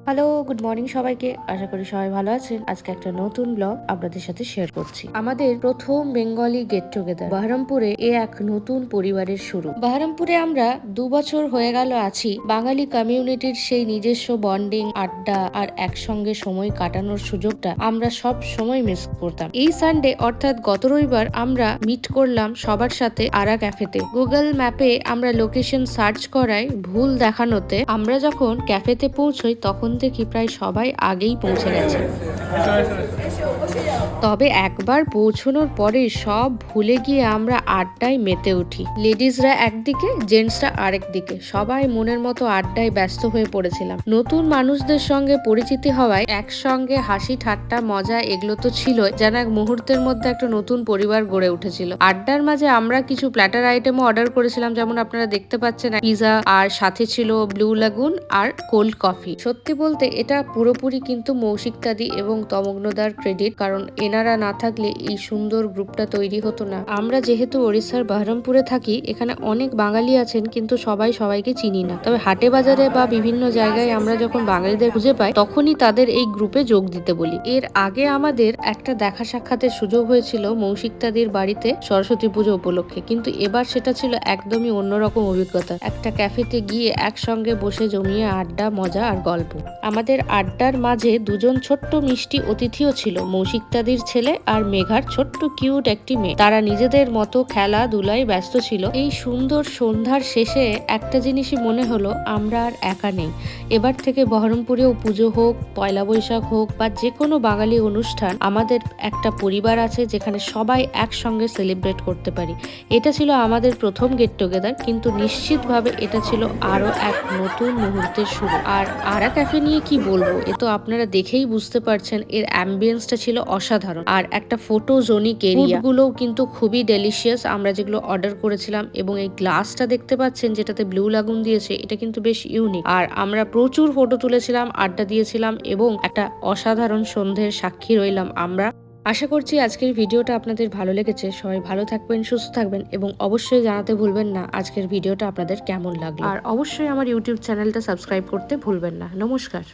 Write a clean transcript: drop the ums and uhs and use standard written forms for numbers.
Hello, good morning সবাইকে। আশা করি সবাই ভালো আছেন। আজকে একটা নতুন ব্লগ আপনাদের সাথে শেয়ার করছি। আমাদের প্রথম বেঙ্গলি গেট টুগেদার বহরমপুরে এক নতুন পরিবারের শুরু। বহরমপুরে আমরা 2 বছর হয়ে গেল আছি। বাঙালি কমিউনিটির সেই নিজস্ব বন্ডিং, আড্ডা আর একসঙ্গে সময় কাটানোর সুযোগটা আমরা সব সময় মিস করতাম। এই সানডে অর্থাৎ গত রবিবার আমরা মিট করলাম সবার সাথে আরা ক্যাফেতে। গুগল ম্যাপে আমরা লোকেশন সার্চ করায় ভুল দেখানোতে আমরা যখন ক্যাফেতে পৌঁছই তখন দেখি প্রায় সবাই আগেই পৌঁছে গেছে। তবে একবার পৌঁছানোর পরে সব ভুলে গিয়ে আমরা আড্ডায় মেতে উঠি। লেডিজরা একদিকে, জেন্টসরা আরেক দিকে, সবাই মনের মতো আড্ডায় ব্যস্ত হয়ে পড়েছিলাম। নতুন মানুষদের সঙ্গে পরিচিতি হওয়ায় একসঙ্গে হাসি ঠাট্টা মজা এগুলো তো ছিলই, যেন এক মুহূর্তের মধ্যে একটা নতুন পরিবার গড়ে উঠেছিল। আড্ডার মাঝে আমরা কিছু প্ল্যাটার আইটেমও অর্ডার করেছিলাম, যেমন আপনারা দেখতে পাচ্ছেন পিজা, আর সাথে ছিল ব্লু লাগুন আর কোল্ড কফি। সত্যি বলতে এটা পুরোপুরি কিন্তু মৌশিকতাদি এবং তমগ্নদার ক্রেডিট, কারণ এনারা না থাকলে এই সুন্দর গ্রুপটা তৈরি হতো না। আমরা যেহেতু ওড়িশার বহরমপুরে থাকি, এখানে অনেক বাঙালি আছেন কিন্তু সবাই সবাইকে চিনি না। তবে হাটে বাজারে বা বিভিন্ন জায়গায় আমরা যখন বাঙালিদের খুঁজে পাই তখনই তাদের এই গ্রুপে যোগ দিতে বলি। এর আগে আমাদের একটা দেখা সাক্ষাতের সুযোগ হয়েছিল মৌশিকতাদির বাড়িতে সরস্বতী পুজো উপলক্ষে, কিন্তু এবার সেটা ছিল একদমই অন্যরকম অভিজ্ঞতা। একটা ক্যাফেতে গিয়ে একসঙ্গে বসে জমিয়ে আড্ডা, মজা আর গল্প। আমাদের আড্ডার মাঝে দুজন ছোট্ট মিষ্টি অতিথিও ছিল, মৌশিকতাদির ছেলে আর মেঘার ছোট্ট কিউট একটি মেয়ে। তারা নিজেদের মতো খেলাধুলায় ব্যস্ত ছিল। এই সুন্দর সন্ধ্যার শেষে একটা জিনিসই মনে হলো, আমরা আর একা নেই। এবার থেকে বহরমপুরেও পুজো হোক, পয়লা বৈশাখ হোক বা যে কোনো বাঙালি অনুষ্ঠান, আমাদের একটা পরিবার আছে যেখানে সবাই একসঙ্গে সেলিব্রেট করতে পারি। এটা ছিল আমাদের প্রথম গেট টুগেদার, কিন্তু নিশ্চিতভাবে এটা ছিল আরো এক নতুন মুহূর্তের শুরু। আর আরা ক্যাফে নিয়ে কি বলবো, এ তো আপনারা দেখেই বুঝতে পারছেন। এর অ্যাম্বিয়েন্সটা ছিল অসাধারণ, আর একটা ফটোজোনিক এরিয়া। গুলোও কিন্তু খুবই ডেলিশিয়াস আমরা যেগুলো অর্ডার করেছিলাম। এবং এই গ্লাসটা দেখতে পাচ্ছেন যেটাতে ব্লু লাগুন দিয়েছে, এটা কিন্তু বেশ ইউনিক। আর আমরা প্রচুর ফটো তুলেছিলাম, আড্ডা দিয়েছিলাম এবং একটা অসাধারণ সন্ধ্যের সাক্ষী রইলাম আমরা। আশা করছি আজকের ভিডিওটা আপনাদের ভালো লেগেছে। সবাই ভালো থাকবেন, সুস্থ থাকবেন এবং অবশ্যই জানাতে ভুলবেন না আজকের ভিডিওটা আপনাদের কেমন লাগলো। আর অবশ্যই আমার ইউটিউব চ্যানেলটা সাবস্ক্রাইব করতে ভুলবেন না। নমস্কার।